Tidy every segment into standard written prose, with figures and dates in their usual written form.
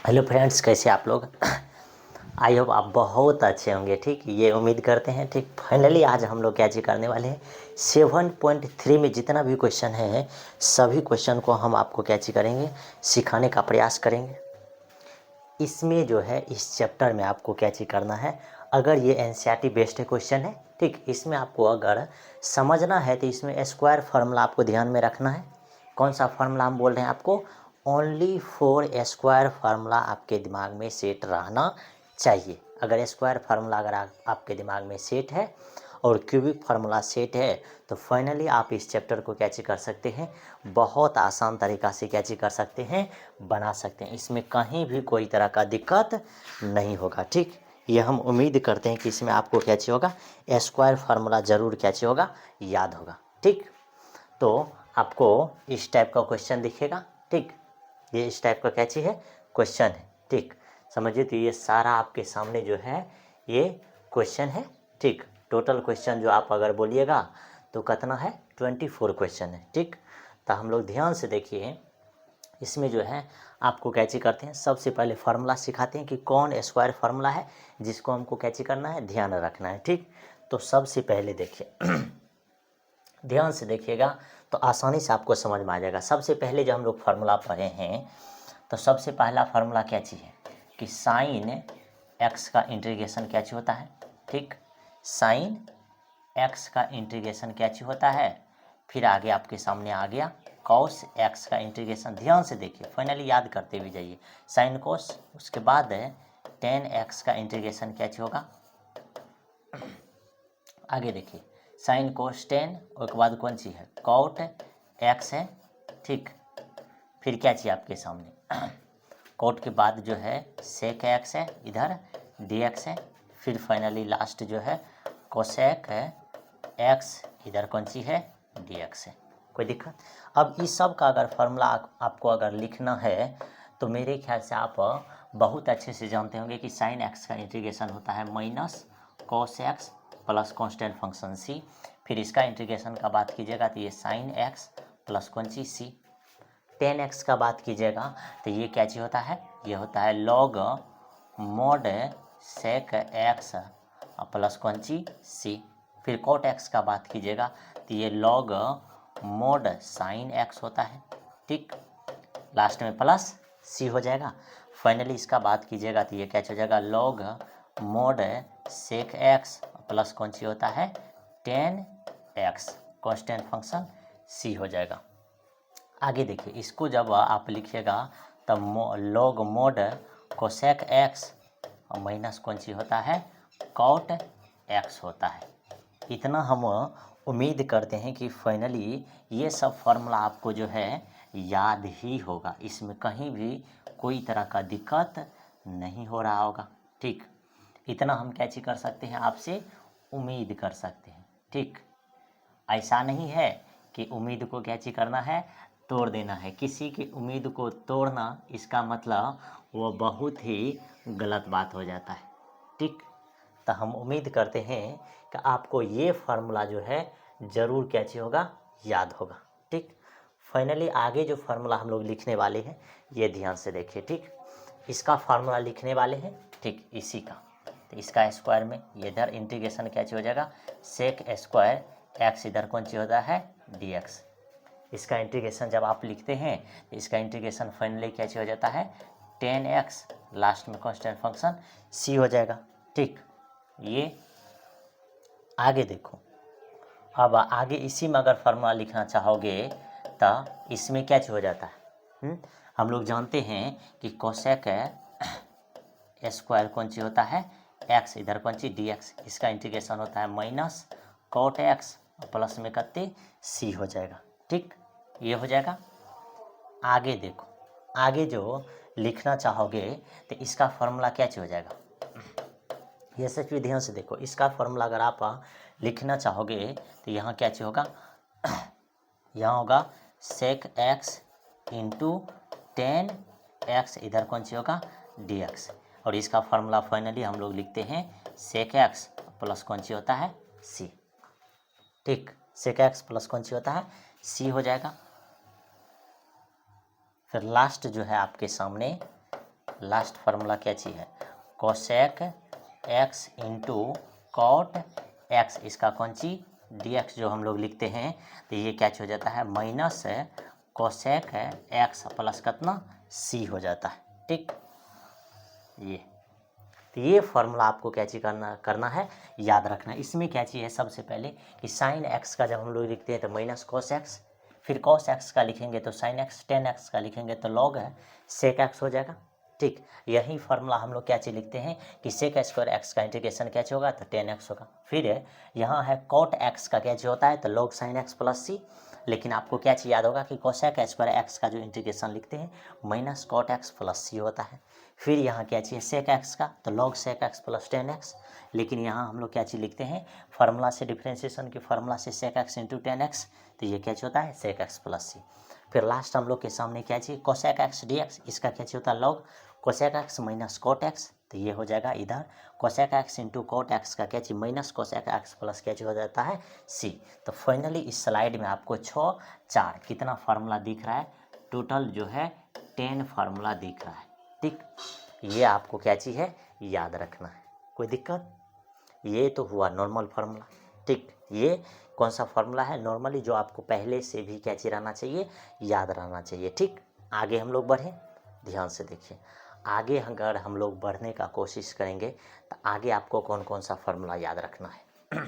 Hello friends, कैसे आप लोग। आई होप आप बहुत अच्छे होंगे। ठीक, ये उम्मीद करते हैं। ठीक, फाइनली आज हम लोग क्या चीज़ करने वाले हैं, 7.3 में जितना भी क्वेश्चन है सभी क्वेश्चन को हम आपको क्या चीज़ करेंगे, सिखाने का प्रयास करेंगे। इसमें जो है इस चैप्टर में आपको क्या चीज़ करना है, अगर ये एनसीईआरटी बेस्ड क्वेश्चन है, ठीक, इसमें आपको अगर समझना है तो इसमें स्क्वायर फार्मूला आपको ध्यान में रखना है। कौन सा फार्मूला हम बोल रहे हैं आपको, ओनली फॉर स्क्वायर फार्मूला आपके दिमाग में सेट रहना चाहिए। अगर स्क्वायर फार्मूला अगर आपके दिमाग में सेट है और क्यूबिक फार्मूला सेट है तो फाइनली आप इस चैप्टर को क्या चीज़ कर सकते हैं, बहुत आसान तरीक़ा से क्या चीज़ कर सकते हैं, बना सकते हैं। इसमें कहीं भी कोई तरह का दिक्कत नहीं होगा। ठीक, ये हम उम्मीद करते हैं कि इसमें आपको क्या चीज़ होगा, स्क्वायर फार्मूला ज़रूर क्या चीज़ होगा, याद होगा। ठीक, तो आपको इस टाइप का क्वेश्चन दिखेगा। ठीक, ये इस टाइप का क्या चीज़ है, क्वेश्चन है। ठीक, समझिए, तो ये सारा आपके सामने जो है ये क्वेश्चन है। ठीक, टोटल क्वेश्चन जो आप अगर बोलिएगा तो कितना है, 24 क्वेश्चन है। ठीक, तो हम लोग ध्यान से देखिए, इसमें जो है आपको कैची करते हैं, सबसे पहले फार्मूला सिखाते हैं कि कौन स्क्वायर फार्मूला है जिसको हमको कैची करना है, ध्यान रखना है। ठीक, तो सबसे पहले देखिए ध्यान से देखिएगा तो आसानी से आपको समझ में आ जाएगा। सबसे पहले जो हम लोग फार्मूला पढ़े हैं तो सबसे पहला फार्मूला क्या चीज़ है कि साइन एक्स का इंटीग्रेशन क्या चीज़ होता है। ठीक, साइन एक्स का इंटीग्रेशन क्या चीज़ होता है। फिर आगे आपके सामने आ गया कॉस एक्स का इंटीग्रेशन। ध्यान से देखिए, फाइनली याद करते भी जाइए, साइन कोस। उसके बाद टेन एक्स का इंटीग्रेशन क्या चीज़ होगा। आगे देखिए, साइन कोस टेन, उसके बाद कौन सी है, कॉट एक्स है। ठीक, फिर क्या चाहिए आपके सामने, कॉट के बाद जो है सेक एक्स है, इधर डी एक्स है। फिर फाइनली लास्ट जो है कोसेक है एक्स, इधर कौन सी है, डी एक्स है। कोई दिक्कत। अब इस सब का अगर फार्मूला आपको अगर लिखना है तो मेरे ख्याल से आप बहुत अच्छे से जानते होंगे कि साइन एक्स का इंटीग्रेशन होता है minus cos x plus constant function C. फिर इसका इंटीग्रेशन का बात कीजिएगा तो ये साइन एक्स प्लस कौन सी सी। टेन एक्स का बात कीजिएगा तो ये क्या चीज़ होता है, ये होता है log mod sec x plus कौन सी सी। फिर कॉट एक्स का बात कीजिएगा तो ये लॉग मोड साइन एक्स होता है। ठीक, लास्ट में प्लस सी हो जाएगा। फाइनली इसका बात कीजिएगा तो ये क्या हो जाएगा, log mod sec x plus कौन सी होता है, tan x constant function C हो जाएगा। आगे देखिए, इसको जब आप लिखिएगा तब लॉग मोड कोसेक एक्स और माइनस कौन सी होता है, कॉट एक्स होता है। इतना हम उम्मीद करते हैं कि फाइनली ये सब फार्मूला आपको जो है याद ही होगा, इसमें कहीं भी कोई तरह का दिक्कत नहीं हो रहा होगा। ठीक, इतना हम क्या चीज़ कर सकते हैं, आपसे उम्मीद कर सकते हैं। ठीक, ऐसा नहीं है कि उम्मीद को क्या चीज़ करना है, तोड़ देना है। किसी की उम्मीद को तोड़ना इसका मतलब वो बहुत ही गलत बात हो जाता है। ठीक, तो हम उम्मीद करते हैं कि आपको ये फार्मूला जो है ज़रूर क्या चीज़ होगा, याद होगा। ठीक, फाइनली आगे जो फार्मूला हम लोग लिखने वाले हैं ये ध्यान से देखिए। ठीक, इसका फार्मूला लिखने वाले हैं, ठीक, इसी का। तो इसका स्क्वायर में ये इधर इंटीग्रेशन क्या चीज़ हो जाएगा, सेक स्क्वायर एक्स, इधर कौन चीज़ होता है, डी एक्स। इसका इंटीग्रेशन जब आप लिखते हैं तो इसका इंटीग्रेशन फाइनली क्या चीज़ हो जाता है, टेन एक्स, लास्ट में कांस्टेंट फंक्शन सी हो जाएगा। ठीक, ये आगे देखो, अब आगे इसी में अगर फार्मूला लिखना चाहोगे तो इसमें क्या चीज़ हो जाता है, हम लोग जानते हैं कि कोसेक स्क्वायर कौन सी होता है, एक्स, इधर कौन सी डी एक्स। इसका इंटीग्रेशन होता है माइनस कॉट एक्स प्लस में करते सी हो जाएगा। ठीक, ये हो जाएगा। आगे देखो, आगे जो लिखना चाहोगे तो इसका फार्मूला क्या चीज़ हो जाएगा, ये सच भी ध्यान से देखो। इसका फार्मूला अगर आप लिखना चाहोगे तो यहाँ क्या चीज़ होगा, यहाँ होगा sec x into tan x, इधर कौन सी होगा, डी एक्स। और इसका फार्मूला फाइनली हम लोग लिखते हैं सेक एक्स प्लस कौन सी होता है, सी। ठीक, सेक एक्स प्लस कौन सी होता है, सी हो जाएगा। फिर लास्ट जो है आपके सामने लास्ट फार्मूला क्या चीज़ है, cosec x into cot x, इसका कौन ची dx जो हम लोग लिखते हैं, तो ये क्या हो जाता है माइनस कोसेक एक्स प्लस कितना c हो जाता है। ठीक, ये तो ये फार्मूला आपको क्या चीज़ करना है, याद रखना है। इसमें क्या चीज़ है, सबसे पहले कि साइन एक्स का जब हम लोग लिखते हैं तो माइनस कोस एक्स, फिर कॉस एक्स का लिखेंगे तो साइन एक्स, टेन एक्स का लिखेंगे तो लॉग है सेक एक्स हो जाएगा। ठीक, यही फार्मूला हम लोग क्या चीज़ लिखते हैं कि सेक स्क्वायर एक्स का इंटीग्रेशन क्या चीज़ होगा, तो टेन एक्स होगा। फिर यहाँ है कॉट एक्स का क्या चीज़ होता है, तो लॉग साइन एक्स प्लस सी। लेकिन आपको क्या चीज़ याद होगा कि कोसेक स्क्वायर एक्स का जो इंटीग्रेशन लिखते हैं माइनस कॉट एक्स प्लस सी होता है। फिर यहाँ क्या चाहिए सेक एक्स का, तो log sec x plus tan x. लेकिन यहाँ हम लोग क्या चीज़ लिखते हैं फार्मूला से, डिफ्रेंशिएशन की फार्मूला से sec x into tan x, तो ये क्या होता है सेक एक्स प्लस सी। फिर लास्ट हम लोग के सामने क्या चाहिए कोसेक एक्स डी एक्स, इसका क्या होता है log cosec x minus cot x, तो ये हो जाएगा इधर cosec x into cot x का क्या चाहिए माइनस कोसेक एक्स प्लस क्या हो जाता है सी। तो फाइनली इस स्लाइड में आपको 6 4 कितना फार्मूला दिख रहा है, टोटल जो है 10 फार्मूला दिख रहा है। ठीक, ये आपको क्या चीज़ है याद रखना है, कोई दिक्कत। ये तो हुआ नॉर्मल फार्मूला। ठीक, ये कौन सा फार्मूला है नॉर्मली, जो आपको पहले से भी क्या चीज़ रहना चाहिए, याद रहना चाहिए। ठीक, आगे हम लोग बढ़ें, ध्यान से देखिए। आगे अगर हम लोग बढ़ने का कोशिश करेंगे तो आगे आपको कौन कौन सा फार्मूला याद रखना है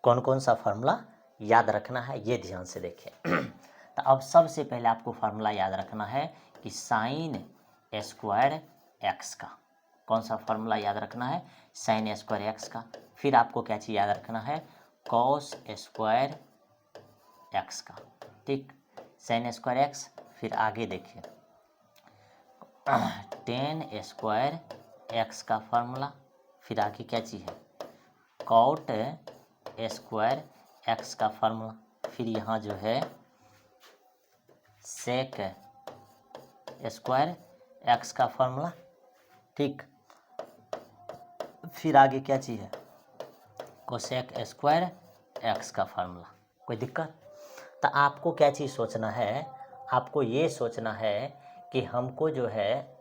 कौन कौन सा फार्मूला याद रखना है, ये ध्यान से देखें। तो अब सबसे पहले आपको फार्मूला याद रखना है कि साइन स्क्वायर एक्स का, कौन सा फार्मूला याद रखना है साइन स्क्वायर एक्स का। फिर आपको क्या चीज़ याद रखना है कॉस स्क्वायर एक्स का। ठीक, साइन स्क्वायर एक्स, फिर आगे देखिए टेन स्क्वायर एक्स का फार्मूला, फिर आगे क्या चीज़ है कॉट स्क्वायर एक्स का फार्मूला, फिर यहाँ जो है सेक स्क्वायर एक्स का फार्मूला। ठीक, फिर आगे क्या चीज़ है कोसेक स्क्वायर एक्स का फार्मूला। कोई दिक्कत। तो आपको क्या चीज़ सोचना है, आपको ये सोचना है कि हमको जो है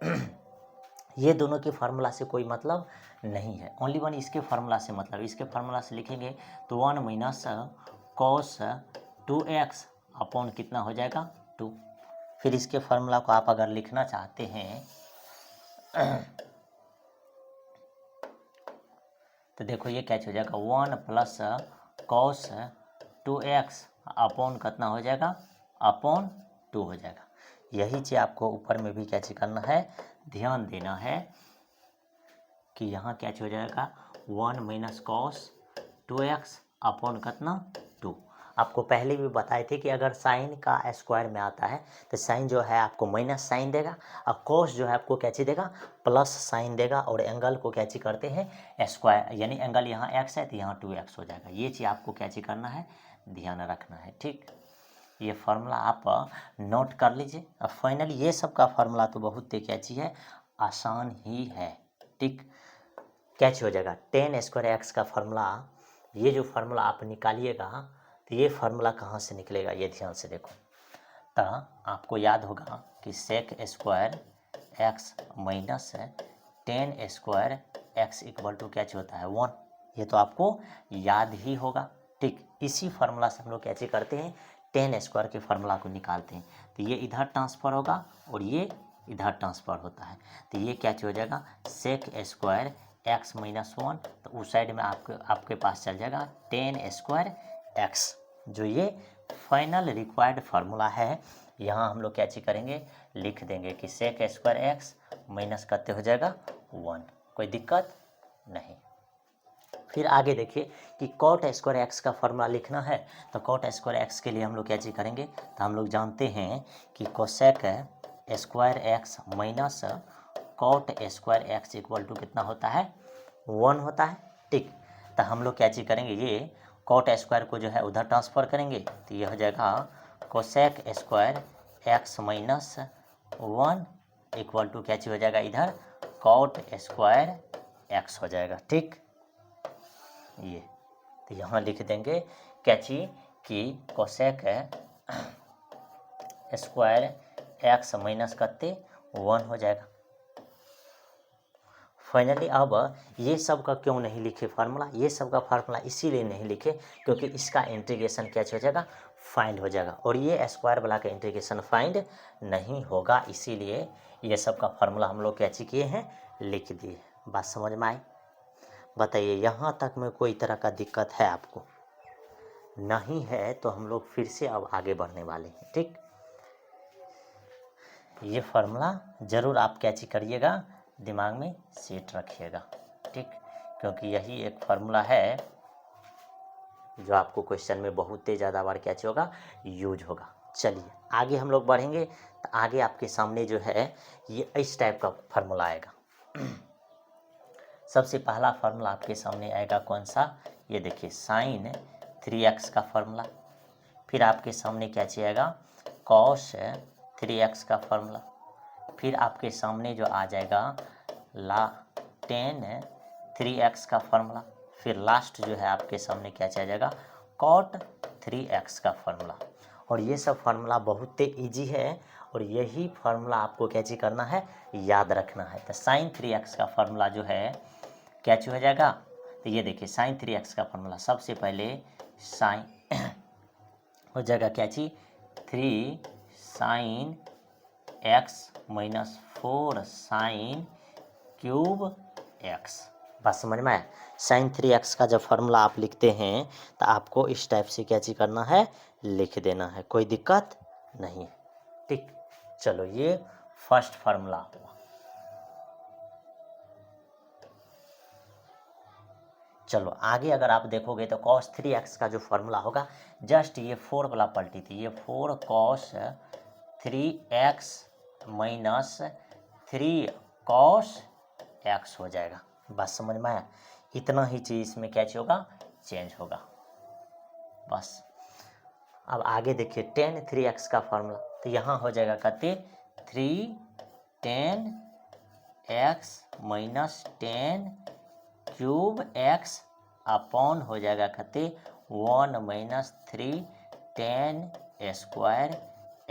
ये दोनों के फार्मूला से कोई मतलब नहीं है, ओनली वन इसके फार्मूला से मतलब। इसके फार्मूला से लिखेंगे तो 1 माइनस कॉस 2x अपॉन कितना हो जाएगा 2। फिर इसके फार्मूला को आप अगर लिखना चाहते हैं तो देखो ये क्या हो जाएगा 1 प्लस कॉस 2x अपॉन कितना हो जाएगा अपॉन 2 हो जाएगा। यही चीज़ आपको ऊपर में भी क्या चीज़ करना है, ध्यान देना है कि यहाँ क्या हो जाएगा 1 माइनस कॉस 2x अपॉन कितना 2। आपको पहले भी बताए थे कि अगर साइन का स्क्वायर में आता है तो साइन जो है आपको माइनस साइन देगा, और कॉस जो है आपको क्या चीज़ देगा प्लस साइन देगा, और एंगल को क्या चीज़ करते हैं स्क्वायर, यानी एंगल यहाँ x है तो यहाँ 2x हो जाएगा। ये चीज़ आपको क्या चीज़ करना है, ध्यान रखना है। ठीक, ये फार्मूला आप नोट कर लीजिए। अब फाइनली ये सब का फार्मूला तो बहुत क्या चीज़ है आसान ही है। ठीक, क्या हो जाएगा टेन स्क्वायर एक्स का फार्मूला, ये जो फार्मूला आप निकालिएगा तो ये फार्मूला कहाँ से निकलेगा, ये ध्यान से देखो। तो आपको याद होगा कि sec square x minus tan square x equal to क्या होता है 1, ये तो आपको याद ही होगा। ठीक, इसी फार्मूला से हम लोग क्या करते हैं टेन स्क्वायर के फार्मूला को निकालते हैं, तो ये इधर ट्रांसफ़र होगा और ये इधर ट्रांसफ़र होता है, तो ये क्या हो जाएगा सेक स्क्वायर एक्स माइनस 1, तो उस साइड में आपके पास चल जाएगा टेन स्क्वायर एक्स, जो ये फाइनल रिक्वायर्ड फार्मूला है। यहाँ हम लोग क्या चीज़ करेंगे लिख देंगे कि सेक स्क्वायर एक्स माइनस करते हो जाएगा 1, कोई दिक्कत नहीं। फिर आगे देखिए कि कॉट स्क्वायर एक्स का फार्मूला लिखना है, तो कॉट स्क्वायर एक्स के लिए हम लोग क्या चीज़ करेंगे, तो हम लोग जानते हैं कि cosec square x minus cot square x equal to कितना होता है 1 होता है। ठीक, तो हम लोग क्या चीज़ करेंगे ये कॉट स्क्वायर को जो है उधर ट्रांसफ़र करेंगे, तो ये हो जाएगा cosec square x minus 1 equal to क्या चीज़ हो जाएगा इधर कॉट स्क्वायर एक्स हो जाएगा। ठीक, ये तो यहाँ लिख देंगे क्या चीज़ कि कोसेक स्क्वायर एक्स माइनस करते 1 हो जाएगा। फाइनली अब ये सब का क्यों नहीं लिखे फार्मूला, ये सब का फार्मूला इसीलिए नहीं लिखे क्योंकि इसका इंटीग्रेशन क्या हो जाएगा, फाइंड हो जाएगा, और ये स्क्वायर वाला का इंटीग्रेशन फाइंड नहीं होगा, इसीलिए ये सब का फार्मूला हम लोग क्या किए हैं, लिख दिए। बात समझ में आई? बताइए यहाँ तक में कोई तरह का दिक्कत है आपको? नहीं है तो हम लोग फिर से अब आगे बढ़ने वाले हैं। ठीक, ये फार्मूला ज़रूर आप कैची करिएगा, दिमाग में सेट रखिएगा। ठीक, क्योंकि यही एक फार्मूला है जो आपको क्वेश्चन में बहुत ही ज़्यादा बार कैची होगा, यूज होगा। चलिए आगे हम लोग बढ़ेंगे तो आगे आपके सामने जो है ये इस टाइप का फार्मूला आएगा। सबसे पहला फार्मूला आपके सामने आएगा कौन सा, ये देखिए साइन 3x का फार्मूला। फिर आपके सामने क्या आएगा, कॉस 3x का फार्मूला। फिर आपके सामने जो आ जाएगा ला टेन 3x का फार्मूला। फिर लास्ट जो है आपके सामने क्या आ जाएगा, कॉट 3x का फार्मूला। और ये सब फार्मूला बहुत ही ईजी है और यही फार्मूला आपको क्या चीज करना है, याद रखना है। तो साइन 3x का फार्मूला जो है क्या हो जाएगा, तो ये देखिए साइन 3x का फार्मूला सबसे पहले साइन हो जाएगा क्या चीज, 3 sine x minus 4 sine cube x। बात समझ में आया? साइन 3x का जब फार्मूला आप लिखते हैं तो आपको इस टाइप से क्या चीज करना है, लिख देना है, कोई दिक्कत नहीं है। ठीक, चलो ये फर्स्ट फार्मूला हुआ। चलो आगे अगर आप देखोगे तो cos 3x का जो फार्मूला होगा, जस्ट ये 4 वाला पलटी थी, ये 4 cos 3x minus 3 cos x हो जाएगा। बस समझ में आया? इतना ही चीज़ इसमें क्या होगा, चेंज होगा बस। अब आगे देखिए टेन 3x का फार्मूला, तो यहाँ हो जाएगा कहते 3 10 x minus 10 cube x upon हो जाएगा कहते 1 माइनस 3 10 स्क्वायर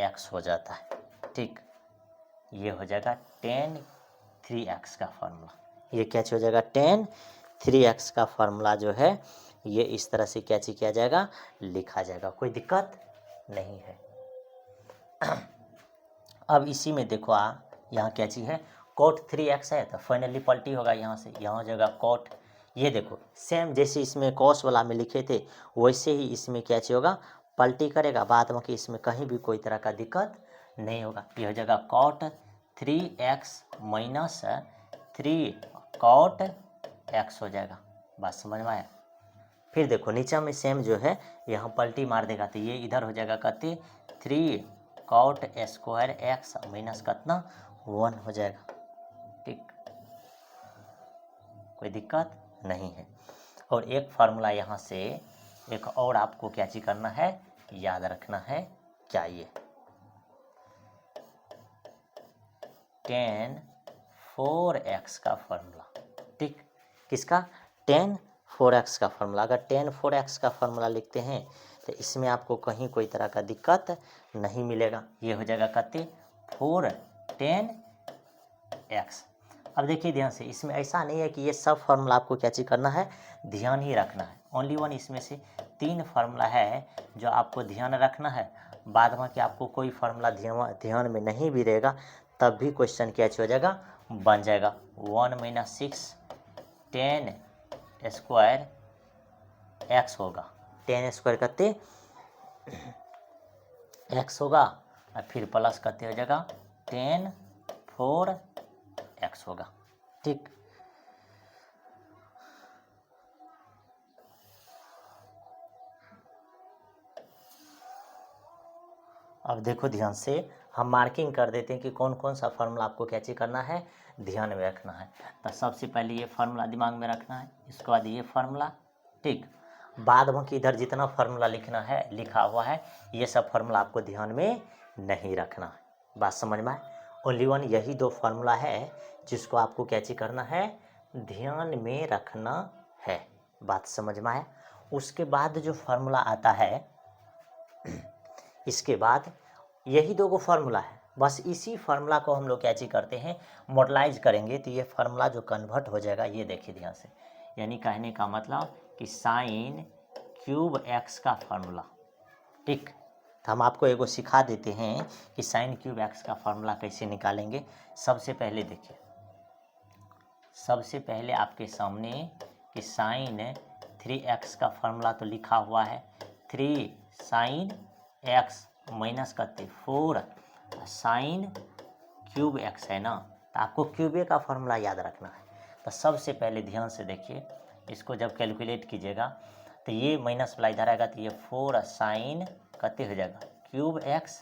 x हो जाता है। ठीक, ये हो जाएगा टेन 3x का फार्मूला। ये क्या हो जाएगा, टेन 3x का फार्मूला जो है ये इस तरह से क्या किया जाएगा, लिखा जाएगा, कोई दिक्कत नहीं है। अब इसी में देखो यहाँ क्या चीज़ है, कोट 3x है तो फाइनली पलटी होगा यहाँ से, यहाँ हो जाएगा कोट। ये देखो सेम जैसे इसमें कॉस वाला में लिखे थे वैसे ही इसमें क्या चीज होगा, पलटी करेगा, बाद में कि इसमें कहीं भी कोई तरह का दिक्कत नहीं होगा। ये हो जाएगा cot 3x minus 3 cot x हो जाएगा। बात समझ में आया? फिर देखो नीचे में सेम जो है यहाँ पलटी मार देगा तो ये इधर हो जाएगा कहते 3 कॉट स्क्वायर x माइनस कितना 1 हो जाएगा। ठीक, कोई दिक्कत नहीं है। और एक फार्मूला यहाँ से एक और आपको क्या चीज करना है, याद रखना है, क्या ये टेन 4x का फार्मूला। ठीक, किसका, टेन 4x का फार्मूला। अगर टेन 4x का फार्मूला लिखते हैं तो इसमें आपको कहीं कोई तरह का दिक्कत नहीं मिलेगा। ये हो जाएगा कहते 4 10 x। अब देखिए ध्यान से, इसमें ऐसा नहीं है कि ये सब फार्मूला आपको क्या चीज करना है, ध्यान ही रखना है। ओनली वन इसमें से 3 फार्मूला है जो आपको ध्यान रखना है। बाद में कि आपको कोई फार्मूला ध्यान में नहीं भी रहेगा तब भी क्वेश्चन क्या हो जाएगा, बन जाएगा। 1 माइनस 6 10 स्क्वायर x होगा, 10 स्क्वायर करते x होगा और फिर प्लस करते हो जाएगा 10 4 x होगा। ठीक, अब देखो ध्यान से हम मार्किंग कर देते हैं कि कौन कौन सा फार्मूला आपको क्या चीज करना है, ध्यान में रखना है। तो सबसे पहले ये फार्मूला दिमाग में रखना है, इसके बाद ये फार्मूला। ठीक, बाद में कि इधर जितना फार्मूला लिखना है लिखा हुआ है ये सब फार्मूला आपको ध्यान में नहीं रखना है। बात समझ में आए? ओनली वन यही 2 फार्मूला है जिसको आपको क्या चीज करना है, ध्यान में रखना है। बात समझ में आया? उसके बाद जो फार्मूला आता है, इसके बाद यही 2 फार्मूला है, बस इसी फार्मूला को हम लोग क्या चीज़ करते हैं, मॉडलाइज करेंगे तो ये फार्मूला जो कन्वर्ट हो जाएगा, ये देखिए ध्यान से, यानी कहने का मतलब कि साइन क्यूब एक्स का फार्मूला। ठीक, तो हम आपको एगो सिखा देते हैं कि साइन क्यूब एक्स का फार्मूला कैसे निकालेंगे। सबसे पहले देखिए, सबसे पहले आपके सामने कि साइन 3x का फार्मूला तो लिखा हुआ है, 3 साइन एक्स माइनस करते 4 साइन क्यूब एक्स है ना, तो आपको क्यूबे का फार्मूला याद रखना है। तो सबसे पहले ध्यान से देखिए, इसको जब कैलकुलेट कीजिएगा तो ये माइनस वाला इधर आएगा, तो ये 4 साइन कते हो जाएगा क्यूब एक्स,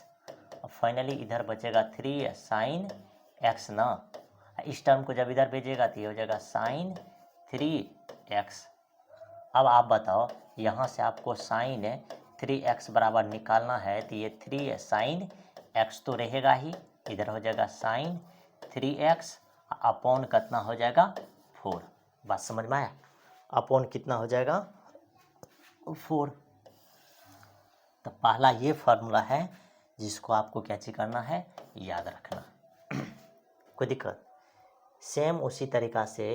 और फाइनली इधर बचेगा 3 साइन एक्स ना। इस टर्म को जब इधर भेजिएगा तो ये हो जाएगा साइन 3x। अब आप बताओ, यहाँ से आपको साइन 3x बराबर निकालना है, तो ये 3 साइन x तो रहेगा ही, इधर हो जाएगा साइन 3x अपॉन कितना हो जाएगा 4। बात समझ में आया? अपॉन कितना हो जाएगा 4। तो पहला ये फार्मूला है जिसको आपको क्या चीज करना है, याद रखना। कोई दिक्कत? सेम उसी तरीका से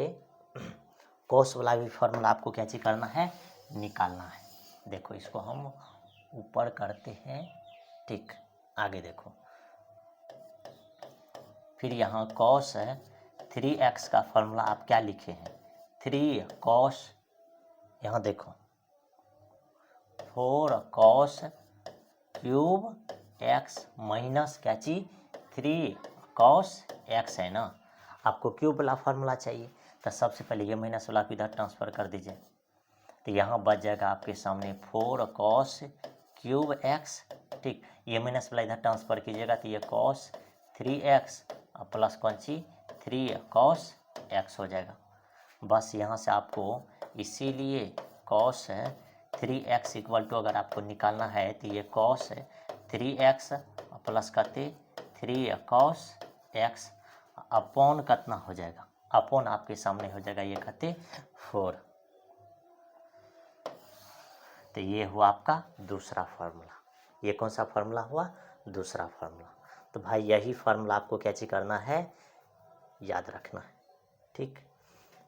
कॉस वाला भी फार्मूला आपको क्या चीज करना है, निकालना है। देखो इसको हम ऊपर करते हैं, ठीक, आगे देखो, फिर यहाँ कॉस 3x का फार्मूला आप क्या लिखे हैं, 3 कॉस, यहाँ देखो 4 कॉस क्यूब एक्स माइनस क्या चीज 3 कॉस एक्स है ना। आपको क्यूब वाला फार्मूला चाहिए, तो सबसे पहले ये माइनस वाला इधर ट्रांसफ़र कर दीजिए, तो यहाँ बच जाएगा आपके सामने 4 कॉस क्यूब एक्स। ठीक, ये माइनस वाला इधर ट्रांसफ़र कीजिएगा तो ये कॉस 3x और प्लस कौन सी 3 कॉस एक्स हो जाएगा। बस यहाँ से आपको इसीलिए कॉस 3x इक्वल टू अगर आपको निकालना है तो ये कॉस 3x प्लस करते 3 कॉस एक्स अपॉन कितना हो जाएगा, अपॉन आपके सामने हो जाएगा ये कहते 4। तो ये हुआ आपका दूसरा फार्मूला। ये कौन सा फार्मूला हुआ, दूसरा फार्मूला। तो भाई यही फार्मूला आपको क्या चीज करना है, याद रखना है। ठीक,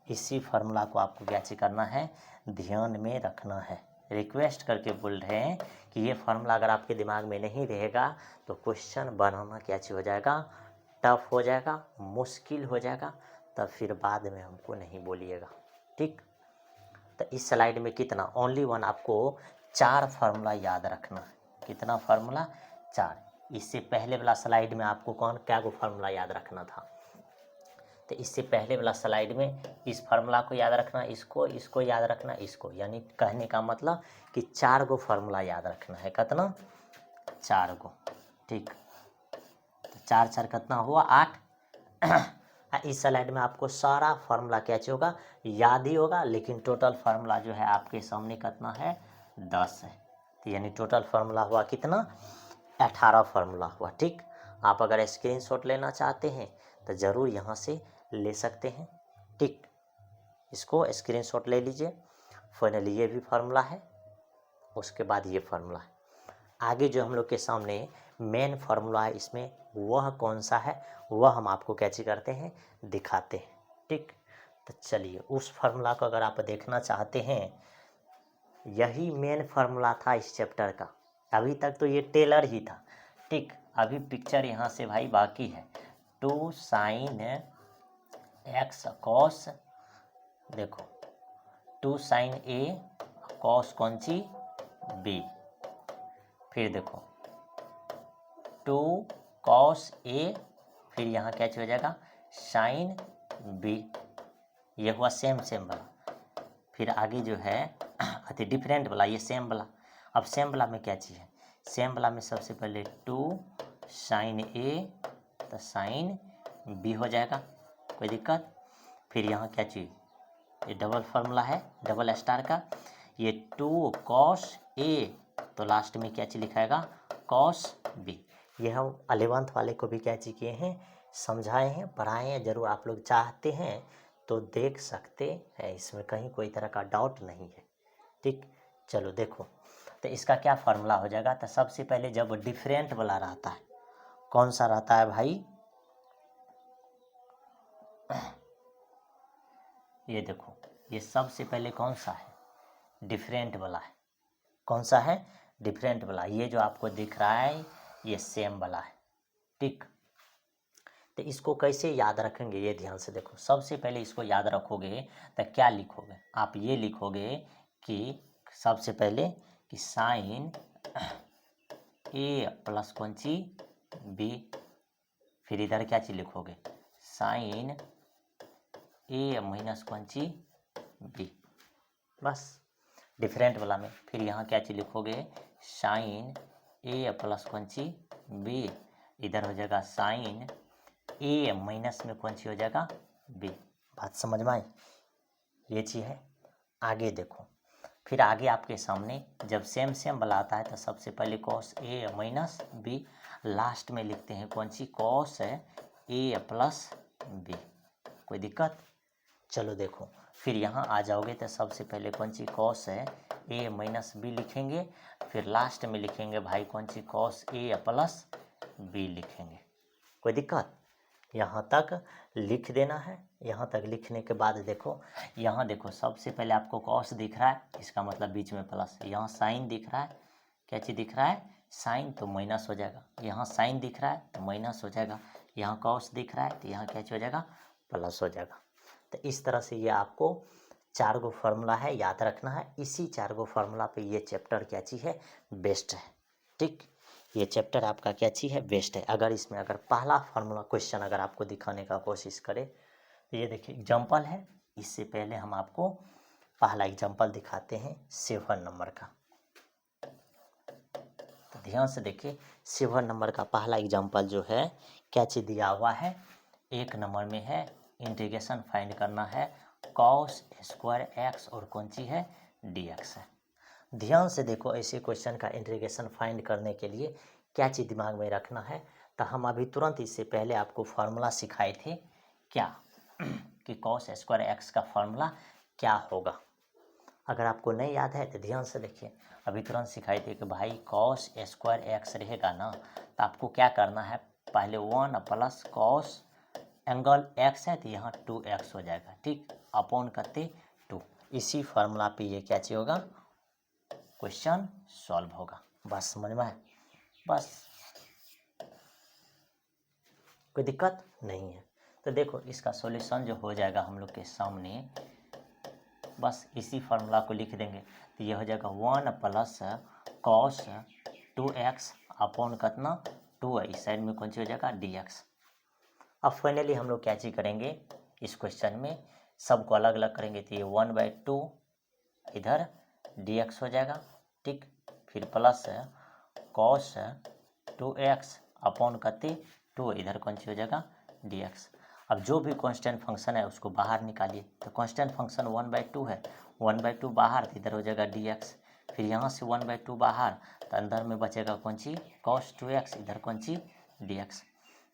इसी फार्मूला को आपको क्या चीज करना है, ध्यान में रखना है। रिक्वेस्ट करके बोल रहे हैं कि ये फार्मूला अगर आपके दिमाग में नहीं रहेगा तो क्वेश्चन बनाना क्या चीज हो जाएगा, टफ हो जाएगा, मुश्किल हो जाएगा, तब फिर बाद में हमको नहीं बोलिएगा। ठीक, तो इस स्लाइड में कितना, ओनली वन आपको 4 फार्मूला याद रखना है। कितना फार्मूला, 4। इससे पहले वाला स्लाइड में आपको कौन क्या को फार्मूला याद रखना था, तो इससे पहले वाला स्लाइड में इस फार्मूला को याद रखना, इसको याद रखना, इसको, यानी कहने का मतलब कि 4 गो फार्मूला याद रखना है। कितना, 4 गो। ठीक, तो 4 4 कितना हुआ 8। इस स्लाइड में आपको सारा फार्मूला क्या होगा, याद ही होगा, लेकिन टोटल फार्मूला जो है आपके सामने कितना है, 10 है। तो यानी टोटल फार्मूला हुआ कितना, 18 फार्मूला हुआ। ठीक, आप अगर स्क्रीनशॉट लेना चाहते हैं तो ज़रूर यहाँ से ले सकते हैं। ठीक, इसको स्क्रीनशॉट ले लीजिए। फाइनली ये भी फार्मूला है, उसके बाद ये फार्मूला है। आगे जो हम लोग के सामने मेन फार्मूला है, इसमें वह कौन सा है वह हम आपको कैसे करते हैं, दिखाते हैं। ठीक, तो चलिए उस फार्मूला को अगर आप देखना चाहते हैं, यही मेन फार्मूला था इस चैप्टर का। अभी तक तो ये टेलर ही था। ठीक, अभी पिक्चर यहाँ से भाई बाकी है। 2 साइन एक्स कॉस, देखो 2 साइन ए कॉस कौन सी बी, फिर देखो 2 कॉस ए, फिर यहाँ क्या हो जाएगा साइन बी। ये हुआ सेम वाला। फिर आगे जो है अति डिफरेंट वाला, ये सेम वाला। अब सेम वाला में क्या चीज़ है, सेम वाला में सबसे पहले 2 साइन ए तो साइन बी हो जाएगा, कोई दिक्कत। फिर यहाँ क्या चीज़, ये डबल फार्मूला है, डबल स्टार का, ये 2 कॉस ए तो लास्ट में क्या चीज़ लिखाएगा, कॉस बी। ये हम 11th वाले को भी क्या चीज़ किए हैं, समझाए हैं, पढ़ाए हैं। जरूर आप लोग चाहते हैं तो देख सकते हैं, इसमें कहीं कोई तरह का डाउट नहीं है। ठीक, चलो देखो, तो इसका क्या फार्मूला हो जाएगा। तो सबसे पहले जब डिफरेंट वाला रहता है, कौन सा रहता है भाई, ये देखो, ये सबसे पहले कौन सा है, डिफरेंट वाला है। कौन सा है, डिफरेंट वाला। ये जो आपको दिख रहा है ये सेम वाला है, ठीक। तो इसको कैसे याद रखेंगे, ये ध्यान से देखो। सबसे पहले इसको याद रखोगे तो क्या लिखोगे, आप ये लिखोगे कि सबसे पहले कि साइन ए प्लस कौन सी बी, फिर इधर क्या चीज लिखोगे, साइन ए माइनस कौन सी बी, बस डिफरेंट वाला में। फिर यहाँ क्या चीज लिखोगे, साइन ए प्लस कौन सी बी, इधर हो जाएगा साइन ए माइनस में कौन सी हो जाएगा बी। बात समझ में आई, ये चीज है। आगे देखो, फिर आगे आपके सामने जब सेम सेम वाला आता है तो सबसे पहले cos A minus B, last में लिखते हैं कौन सी, कॉस ए प्लस बी। कोई दिक्कत, चलो देखो, फिर यहाँ आ जाओगे तो सबसे पहले कौन सी, कॉस ए माइनस बी लिखेंगे, फिर लास्ट में लिखेंगे भाई कौन सी, कॉस ए प्लस बी लिखेंगे। कोई दिक्कत, यहाँ तक लिख देना है। यहाँ तक लिखने के बाद देखो, यहाँ देखो सबसे पहले आपको कॉस दिख रहा है, इसका मतलब बीच में प्लस है। यहाँ साइन दिख रहा है, क्या चीज़ दिख रहा है, साइन, तो माइनस हो जाएगा। यहाँ साइन दिख रहा है तो माइनस हो जाएगा। यहाँ कॉस दिख रहा है तो यहाँ क्या चीज़ हो जाएगा, प्लस हो जाएगा। तो इस तरह से ये आपको 4 गो फार्मूला है, याद रखना है। इसी 4 गो फार्मूला पे ये चैप्टर क्या चीज़ है, बेस्ट है, ठीक। ये चैप्टर आपका क्या चीज़ है, बेस्ट है। अगर इसमें अगर पहला फार्मूला क्वेश्चन अगर आपको दिखाने का कोशिश करे तो ये देखिए एग्जाम्पल है। इससे पहले हम आपको पहला एग्जाम्पल दिखाते हैं 7 नंबर का। तो ध्यान से देखिए, 7 नंबर का पहला एग्जाम्पल जो है क्या चीज़ दिया हुआ है, 1 नंबर में है इंटीग्रेशन फाइंड करना है कॉस स्क्वायर एक्स और कौन सी है, डी एक्स है। ध्यान से देखो, ऐसे क्वेश्चन का इंटीग्रेशन फाइंड करने के लिए क्या चीज़ दिमाग में रखना है। तो हम अभी तुरंत इससे पहले आपको फार्मूला सिखाए थे क्या कि कॉस स्क्वायर एक्स का फार्मूला क्या होगा। अगर आपको नहीं याद है तो ध्यान से देखिए, अभी तुरंत सिखाए थे कि भाई कॉस स्क्वायर एक्स रहेगा ना, तो आपको क्या करना है, पहले 1 प्लस कॉस एंगल एक्स है तो यहाँ 2x हो जाएगा, ठीक, अपॉन करते 2। इसी फार्मूला पे ये क्या चीज होगा, क्वेश्चन सॉल्व होगा। बस समझ में आए, बस कोई दिक्कत नहीं है। तो देखो इसका सॉल्यूशन जो हो जाएगा हम लोग के सामने, बस इसी फार्मूला को लिख देंगे तो ये हो जाएगा 1 प्लस कॉस 2x अपॉन कितना 2 है, इस साइड में कौन सी हो जाएगा dx। अब फाइनली हम लोग क्या चीज करेंगे, इस क्वेश्चन में सबको अलग अलग करेंगे तो ये 1/2 इधर dx हो जाएगा, ठीक। फिर प्लस कॉस 2x अपॉन करते 2 इधर कौन सी हो जाएगा dx। अब जो भी कांस्टेंट फंक्शन है उसको बाहर निकालिए, तो कांस्टेंट फंक्शन 1/2 है, 1/2 बाहर तो इधर हो जाएगा dx। फिर यहाँ से 1/2 बाहर तो अंदर में बचेगा कौन सी cos 2x, इधर कौन सी dx।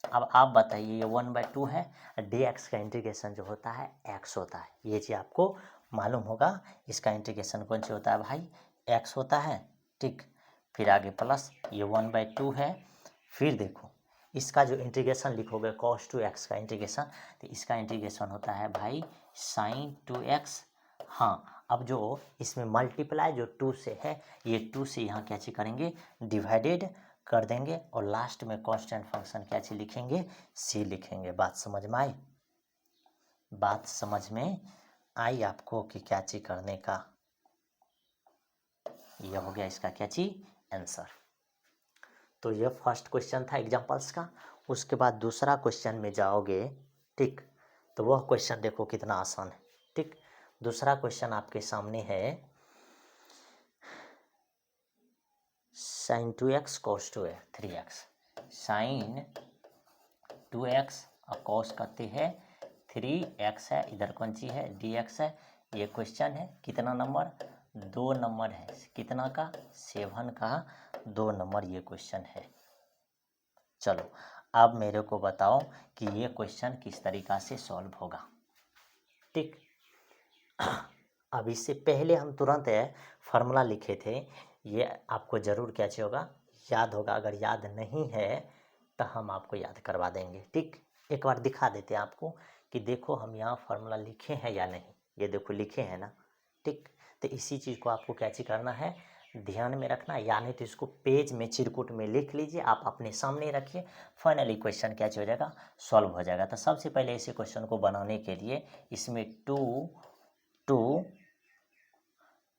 अब आप बताइए, ये 1/2 है, dx का इंटीग्रेशन जो होता है x होता है, ये चीज़ आपको मालूम होगा। इसका इंटीग्रेशन कौन सी होता है भाई, x होता है, ठीक। फिर आगे प्लस ये 1/2 है। फिर देखो इसका जो इंटीग्रेशन लिखोगे cos 2x का इंटीग्रेशन, तो इसका इंटीग्रेशन होता है भाई sin 2x। हाँ, अब जो इसमें मल्टीप्लाई जो 2 से है, ये 2 से यहाँ क्या चीज करेंगे, डिवाइडेड कर देंगे और लास्ट में कांस्टेंट फंक्शन क्या चीज लिखेंगे, c लिखेंगे। बात समझ में आई, बात समझ में आई आपको कि क्या चीज करने का, यह हो गया इसका क्या चीज आंसर। तो यह फर्स्ट क्वेश्चन था एग्जांपल्स का। उसके बाद दूसरा क्वेश्चन में जाओगे, ठीक, तो वह क्वेश्चन देखो कितना आसान है, ठीक। दूसरा क्वेश्चन आपके सामने है sin 2x cos 2x 3x, sin 2x और cos करते हैं 3x है, इधर कौन सी है dx है। ये क्वेश्चन है कितना नंबर, 2 नंबर है, कितना का 7 का 2 नंबर ये क्वेश्चन है। चलो अब मेरे को बताओ कि ये क्वेश्चन किस तरीका से सॉल्व होगा, ठीक। अब इससे पहले हम तुरंत फार्मूला लिखे थे, ये आपको ज़रूर क्या चाहिए होगा, याद होगा। अगर याद नहीं है तो हम आपको याद करवा देंगे। ठीक, एक बार दिखा देते हैं आपको कि देखो हम यहाँ फार्मूला लिखे हैं या नहीं। ये देखो लिखे हैं ना। ठीक, तो इसी चीज़ को आपको क्या चीज करना है, ध्यान में रखना, या नहीं तो इसको पेज में चिरकुट में लिख लीजिए, आप अपने सामने रखिए, फाइनली क्वेश्चन क्या हो जाएगा, सॉल्व हो जाएगा। तो सबसे पहले इसी क्वेश्चन को बनाने के लिए इसमें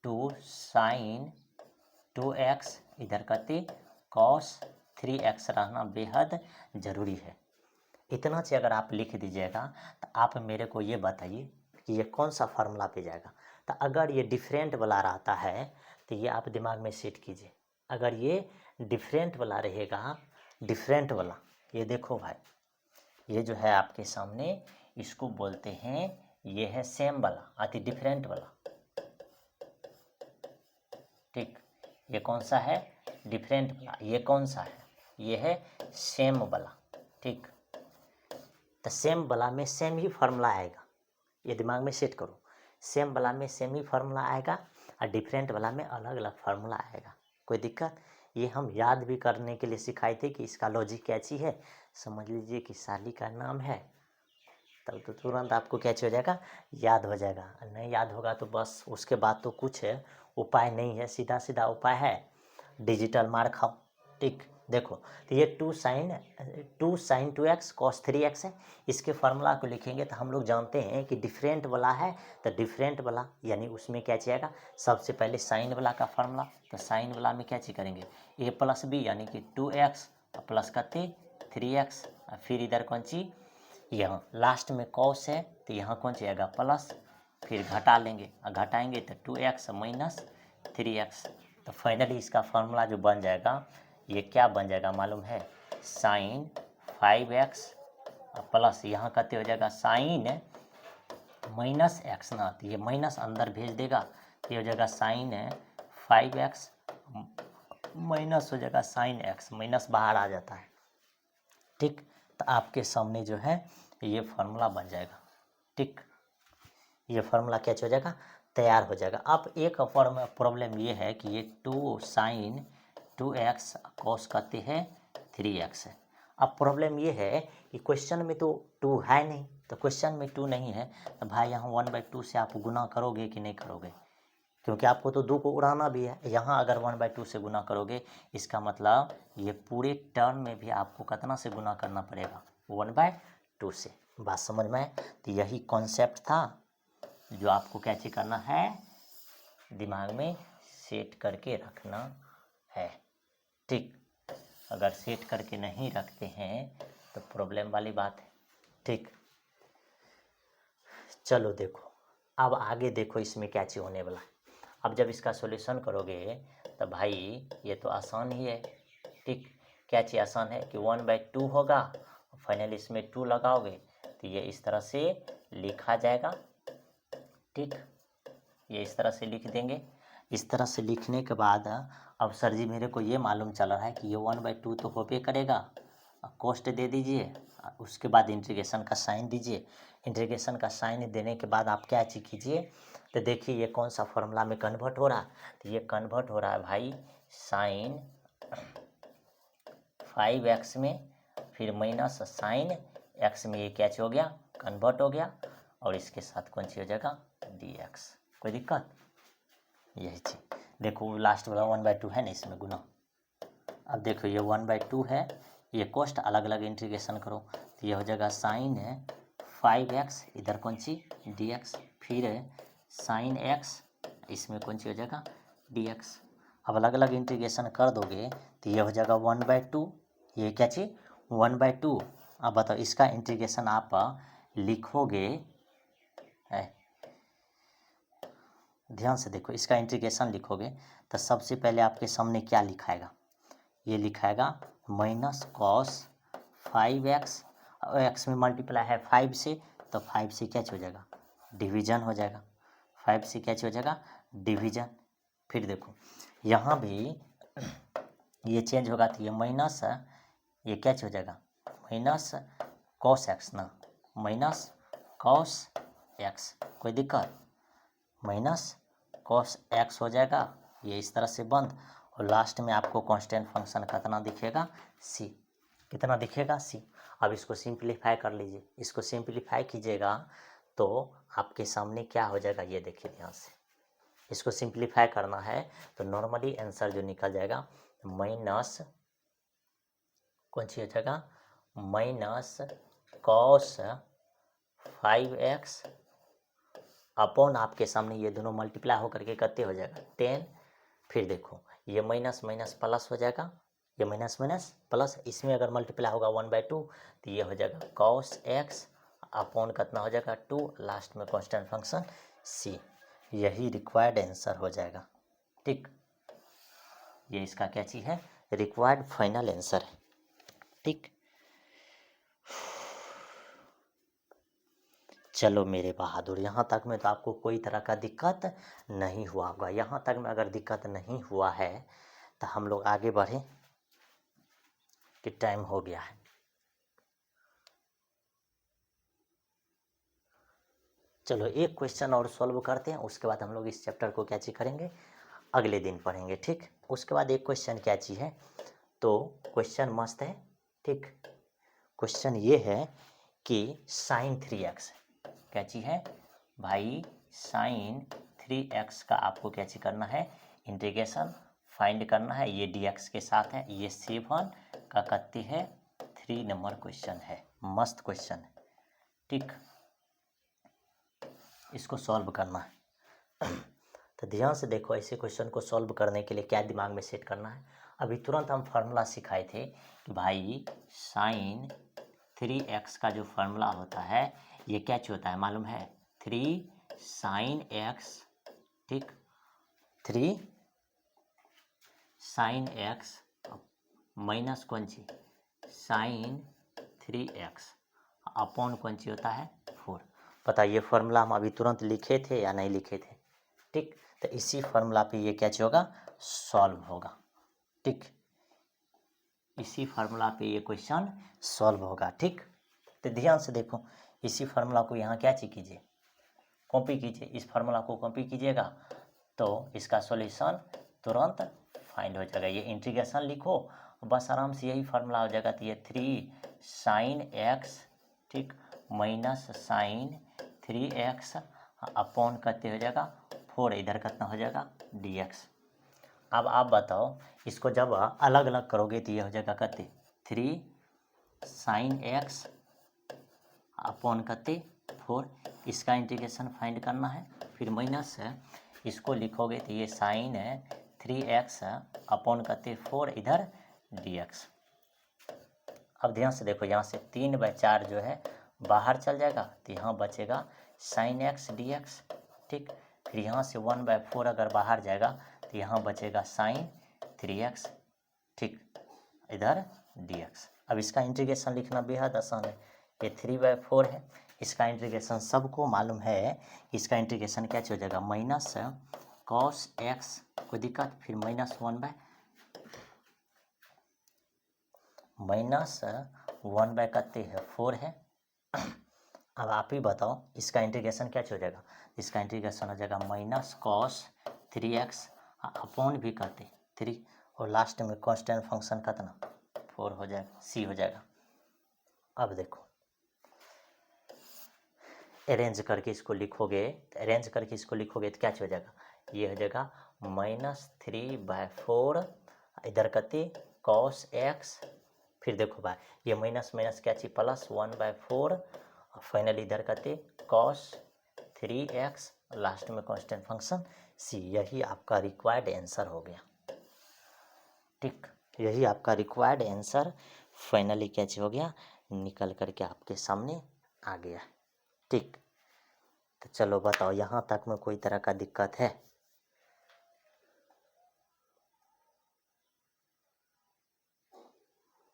टू साइन 2x इधर करते cos 3x रहना बेहद ज़रूरी है। इतना से अगर आप लिख दीजिएगा तो आप मेरे को ये बताइए कि ये कौन सा फार्मूला पे जाएगा। तो अगर ये डिफरेंट वाला रहता है तो ये आप दिमाग में सेट कीजिए। अगर ये डिफरेंट वाला रहेगा, डिफरेंट वाला, ये देखो भाई, ये जो है आपके सामने, इसको बोलते हैं, ये है सेम वाला, अति डिफरेंट वाला। ठीक, ये कौन सा है, डिफरेंट वाला। ये कौन सा है, ये है सेम वाला। ठीक, तो सेम वाला में सेम ही फार्मूला आएगा, ये दिमाग में सेट करो। सेम वाला में सेम ही फार्मूला आएगा और डिफरेंट वाला में अलग अलग फार्मूला आएगा। कोई दिक्कत, ये हम याद भी करने के लिए सिखाए थे कि इसका लॉजिक कैसी है। समझ लीजिए कि साली का नाम है, तब तो तुरंत आपको क्या हो जाएगा, याद हो जाएगा। नहीं याद होगा तो बस उसके बाद तो कुछ उपाय नहीं है, सीधा सीधा उपाय है, डिजिटल मार खाओ। ठीक, देखो, तो ये to sign 2x cos 3x है। इसके फार्मूला को लिखेंगे तो हम लोग जानते हैं कि डिफरेंट वाला है, तो डिफरेंट वाला यानी उसमें क्या चाहिएगा, सबसे पहले साइन वाला का फार्मूला। तो साइन वाला में क्या चीज करेंगे, a प्लस बी यानी कि 2x प्लस करते 3x, फिर इधर कौन ची, यहाँ लास्ट में कॉस है तो यहाँ कौन जाएगा प्लस, फिर घटा लेंगे और घटाएंगे तो 2x माइनस 3x। तो फाइनली इसका फार्मूला जो बन जाएगा, ये क्या बन जाएगा मालूम है, साइन 5x प्लस यहाँ कहते हो जाएगा साइन माइनस एक्स ना, तो ये माइनस अंदर भेज देगा तो ये हो जाएगा साइन 5x माइनस हो जाएगा साइन x, माइनस बाहर आ जाता है। ठीक, तो आपके सामने जो है ये फार्मूला बन जाएगा। ठीक, ये फार्मूला क्या हो जाएगा, तैयार हो जाएगा। अब एक प्रॉब्लम ये है कि ये 2 साइन 2x कॉस कहते हैं 3x है। अब प्रॉब्लम ये है कि क्वेश्चन में तो 2 है नहीं, तो क्वेश्चन में 2 नहीं है तो भाई यहाँ 1/2 से आप गुना करोगे कि नहीं करोगे, क्योंकि आपको तो 2 को उड़ाना भी है। यहाँ अगर 1/2 से गुना करोगे, इसका मतलब ये पूरे टर्म में भी आपको कितना से गुना करना पड़ेगा, 1/2 से। बात समझ में आए? तो यही कॉन्सेप्ट था जो आपको कैसे करना है, दिमाग में सेट करके रखना है। ठीक, अगर सेट करके नहीं रखते हैं तो प्रॉब्लम वाली बात है। ठीक, चलो देखो, अब आगे देखो इसमें क्या चीज़ होने वाला है। अब जब इसका सॉल्यूशन करोगे तो भाई ये तो आसान ही है। ठीक, क्या चीज़ आसान है कि 1/2 होगा, फाइनली इसमें 2 लगाओगे तो ये इस तरह से लिखा जाएगा। ठीक, ये इस तरह से लिख देंगे। इस तरह से लिखने के बाद अब सर जी मेरे को ये मालूम चल रहा है कि ये 1/2 तो होबे करेगा, कॉस्ट दे दीजिए, उसके बाद इंटीग्रेशन का साइन दीजिए। इंटीग्रेशन का साइन देने के बाद आप क्या चीज कीजिए, तो देखिए ये कौन सा फॉर्मूला में कन्वर्ट हो रहा है, तो ये कन्वर्ट हो रहा है भाई साइन 5x में, फिर माइनस साइन x में, ये क्या हो गया, कन्वर्ट हो गया, और इसके साथ कौन सी हो जाएगा, dx। कोई दिक्कत, यही चीज देखो लास्ट वाला 1/2 है ना, इसमें गुना। अब देखो ये 1/2 है, ये कॉस्ट अलग अलग इंटीग्रेशन करो तो ये हो जाएगा साइन 5x, इधर कौन सी dx, फिर साइन x, इसमें कौन सी हो जाएगा dx। अब अलग अलग इंटीग्रेशन कर दोगे तो ये हो जाएगा 1/2, ये क्या चीज 1/2। अब बताओ इसका इंटीग्रेशन आप लिखोगे, ध्यान से देखो, इसका इंटीग्रेशन लिखोगे तो सबसे पहले आपके सामने क्या लिखाएगा, ये लिखाएगा माइनस कॉस 5x, x में मल्टीप्लाई है 5 से, तो 5 से क्या हो जाएगा, डिवीजन हो जाएगा। 5 से क्या हो जाएगा, डिवीजन। फिर देखो यहाँ भी ये चेंज होगा तो ये माइनस, ये क्या हो जाएगा, माइनस कॉस x ना, माइनस कॉस x। कोई दिक्कत, माइनस कॉस x हो जाएगा, ये इस तरह से बंद, और लास्ट में आपको कांस्टेंट फंक्शन कितना दिखेगा, c। कितना दिखेगा सी। अब इसको सिंप्लीफाई कर लीजिए, इसको सिंप्लीफाई कीजिएगा तो आपके सामने क्या हो जाएगा ये देखिए ध्यान से। इसको सिंप्लीफाई करना है तो नॉर्मली आंसर जो निकल जाएगा माइनस कौन सी हो जाएगा, माइनस कॉस 5x अपॉन आपके सामने ये दोनों मल्टीप्लाई होकर के कितने हो जाएगा 10। फिर देखो ये माइनस माइनस प्लस हो जाएगा, ये माइनस माइनस प्लस, इसमें अगर मल्टीप्लाई होगा 1/2 तो ये हो जाएगा cos x अपॉन कितना हो जाएगा 2, लास्ट में कांस्टेंट फंक्शन c। यही रिक्वायर्ड आंसर हो जाएगा। ठीक, ये इसका क्या चीज़ है, रिक्वायर्ड फाइनल आंसर है। ठीक, चलो मेरे बहादुर, यहाँ तक में तो आपको कोई तरह का दिक्कत नहीं हुआ होगा। यहाँ तक में अगर दिक्कत नहीं हुआ है तो हम लोग आगे बढ़ें कि टाइम हो गया है। चलो एक क्वेश्चन और सॉल्व करते हैं, उसके बाद हम लोग इस चैप्टर को क्या चीज़ करेंगे, अगले दिन पढ़ेंगे। ठीक, उसके बाद एक क्वेश्चन क्या चीज़ है, तो क्वेश्चन मस्त है। ठीक, क्वेश्चन ये है कि sin 3x क्या चीज़ है भाई, sin 3x का आपको क्या चीज़ करना है, इंटीग्रेशन फाइंड करना है। ये dx के साथ है, ये 7 का कत्ती है 3 नंबर क्वेश्चन है, मस्त क्वेश्चन है। ठीक, इसको सॉल्व करना है। तो ध्यान से देखो, ऐसे क्वेश्चन को सॉल्व करने के लिए क्या दिमाग में सेट करना है। अभी तुरंत हम फार्मूला सिखाए थे कि भाई sin 3x का जो फार्मूला होता है ये क्या चीज़ होता है मालूम है, 3 sin x। ठीक, 3 sin x माइनस कौन सी sin 3x अपॉन कौन सी होता है 4। पता ये फार्मूला हम अभी तुरंत लिखे थे या नहीं लिखे थे। ठीक, तो इसी फार्मूला पे ये क्या चीज़ होगा, सॉल्व होगा। ठीक, इसी फार्मूला पे ये क्वेश्चन सॉल्व होगा। ठीक, तो ध्यान से देखो, इसी फार्मूला को यहाँ क्या चीज़ कीजिए, कॉपी कीजिए। इस फार्मूला को कॉपी कीजिएगा तो इसका सॉल्यूशन तुरंत फाइंड हो जाएगा। ये इंटीग्रेशन लिखो बस आराम से, यही फार्मूला हो जाएगा। तो ये 3 sin x, ठीक, माइनस sin 3x अपॉन करते हो जाएगा 4, इधर कितना हो जाएगा dx। अब आप बताओ, इसको जब अलग अलग करोगे तो ये हो जाएगा कते 3 sin x अपॉन कते 4, इसका इंटीग्रेशन फाइंड करना है। फिर माइनस है, इसको लिखोगे तो ये साइन 3x अपॉन कते 4, इधर dx। अब ध्यान से देखो, यहाँ से 3/4 जो है बाहर चल जाएगा तो यहाँ बचेगा sin x dx। ठीक, फिर यहाँ से 1/4 अगर बाहर जाएगा तो यहाँ बचेगा sin 3x। ठीक, इधर dx। अब इसका इंटीग्रेशन लिखना बेहद आसान है। ये 3/4 है, इसका इंटीग्रेशन सबको मालूम है। इसका इंटीग्रेशन क्या हो जाएगा, माइनस cos x, कोई दिक्कत, फिर माइनस 1 कते है 4 है। अब आप ही बताओ इसका इंटीग्रेशन क्या हो जाएगा, इसका इंटीग्रेशन हो जाएगा माइनस cos 3x अपॉन भी करते 3, और लास्ट में कांस्टेंट फंक्शन कितना 4 हो जाएगा, c हो जाएगा। अब देखो अरेंज करके इसको लिखोगे, तो क्या हो जाएगा, ये हो जाएगा -3/4 इधर कते cos x। फिर देखो भाई ये माइनस माइनस क्या चीज प्लस 1/4, फाइनली इधर कते cos 3x, लास्ट में कांस्टेंट फंक्शन c। यही आपका रिक्वायर्ड आंसर हो गया। ठीक, यही आपका रिक्वायर्ड आंसर फाइनली क्या चीज हो गया, निकल करके आपके सामने आ गया। ठीक, तो चलो बताओ यहाँ तक में कोई तरह का दिक्कत है।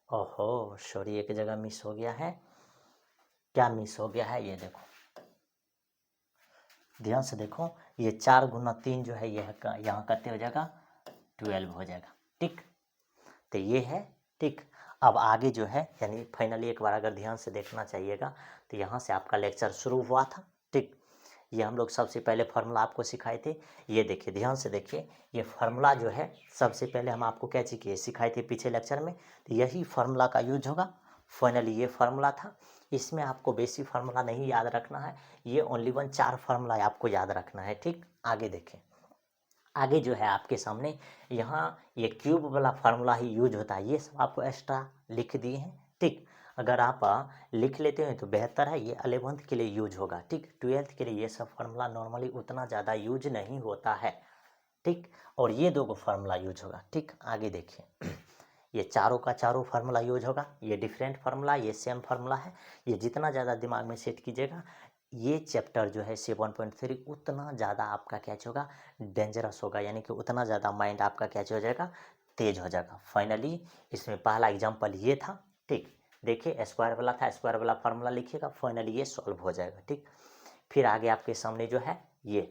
ओहो सॉरी, एक जगह मिस हो गया है। क्या मिस हो गया है ये देखो, ध्यान से देखो, ये 4 गुना 3 जो है ये यहाँ कितने हो जाएगा 12 हो जाएगा। ठीक, तो ये है। ठीक, अब आगे जो है यानी फाइनली एक बार अगर ध्यान से देखना चाहिएगा तो यहाँ से आपका लेक्चर शुरू हुआ था। ठीक, ये हम लोग सबसे पहले फार्मूला आपको सिखाए थे। ये देखिए, ध्यान से देखिए, ये फार्मूला जो है सबसे पहले हम आपको क्या चीज़ किए सिखाए थे पिछले लेक्चर में, तो यही फार्मूला का यूज होगा। फाइनली ये फार्मूला था, इसमें आपको बेसिक फार्मूला नहीं याद रखना है, ये ओनली 4 फार्मूला आपको याद रखना है। ठीक, आगे देखें, आगे जो है आपके सामने यहाँ ये क्यूब वाला फार्मूला ही यूज होता है, ये सब आपको एक्स्ट्रा लिख दिए हैं। ठीक, अगर आप लिख लेते हैं तो बेहतर है, ये 11th के लिए यूज होगा। ठीक, 12th के लिए ये सब फार्मूला नॉर्मली उतना ज़्यादा यूज नहीं होता है। ठीक, और ये 2 फार्मूला यूज होगा। ठीक, आगे देखिए, ये चारों का चारों फार्मूला यूज होगा, ये डिफरेंट फार्मूला, ये सेम फार्मूला है। ये जितना ज़्यादा दिमाग में सेट कीजिएगा, ये चैप्टर जो है 7.3 उतना ज़्यादा आपका कैच होगा, डेंजरस होगा, यानी कि उतना ज़्यादा माइंड आपका कैच हो जाएगा, तेज हो जाएगा। फाइनली इसमें पहला एग्जाम्पल ये था। ठीक, देखिए स्क्वायर वाला था, स्क्वायर वाला फार्मूला लिखिएगा, फाइनली ये सॉल्व हो जाएगा। ठीक, फिर आगे आपके सामने जो है ये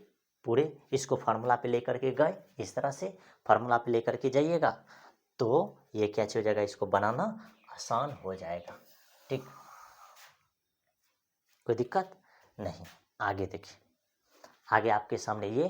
पूरे इसको फार्मूला पे लेकर के गए, इस तरह से फार्मूला पे लेकर के जाइएगा तो ये कैच हो जाएगा, इसको बनाना आसान हो जाएगा। ठीक, कोई दिक्कत नहीं। आगे देखिए, आगे आपके सामने ये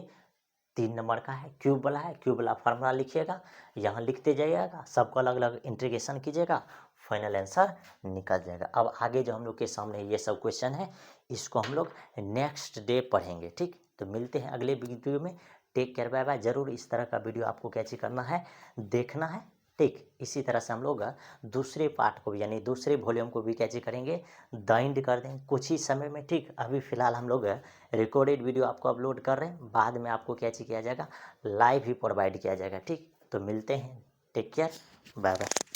3 नंबर का है, क्यूब वाला है, क्यूब वाला फार्मूला लिखिएगा, यहाँ लिखते जाइएगा, सबको अलग अलग इंटीग्रेशन कीजिएगा, फाइनल आंसर निकल जाएगा। अब आगे जो हम लोग के सामने ये सब क्वेश्चन है, इसको हम लोग नेक्स्ट डे पढ़ेंगे। ठीक, तो मिलते हैं अगले वीडियो में। Take care, bye bye. ज़रूर इस तरह का वीडियो आपको कैसे करना है, देखना है। ठीक, इसी तरह से हम लोग दूसरे पार्ट को भी, यानी दूसरे वॉल्यूम को भी कैसे करेंगे, दाइंड कर देंगे कुछ ही समय में। ठीक, अभी फ़िलहाल हम लोग रिकॉर्डेड वीडियो आपको अपलोड कर रहे हैं, बाद में आपको कैसे किया जाएगा, लाइव ही प्रोवाइड किया जाएगा। ठीक, तो मिलते हैं, टेक केयर, बाय बाय।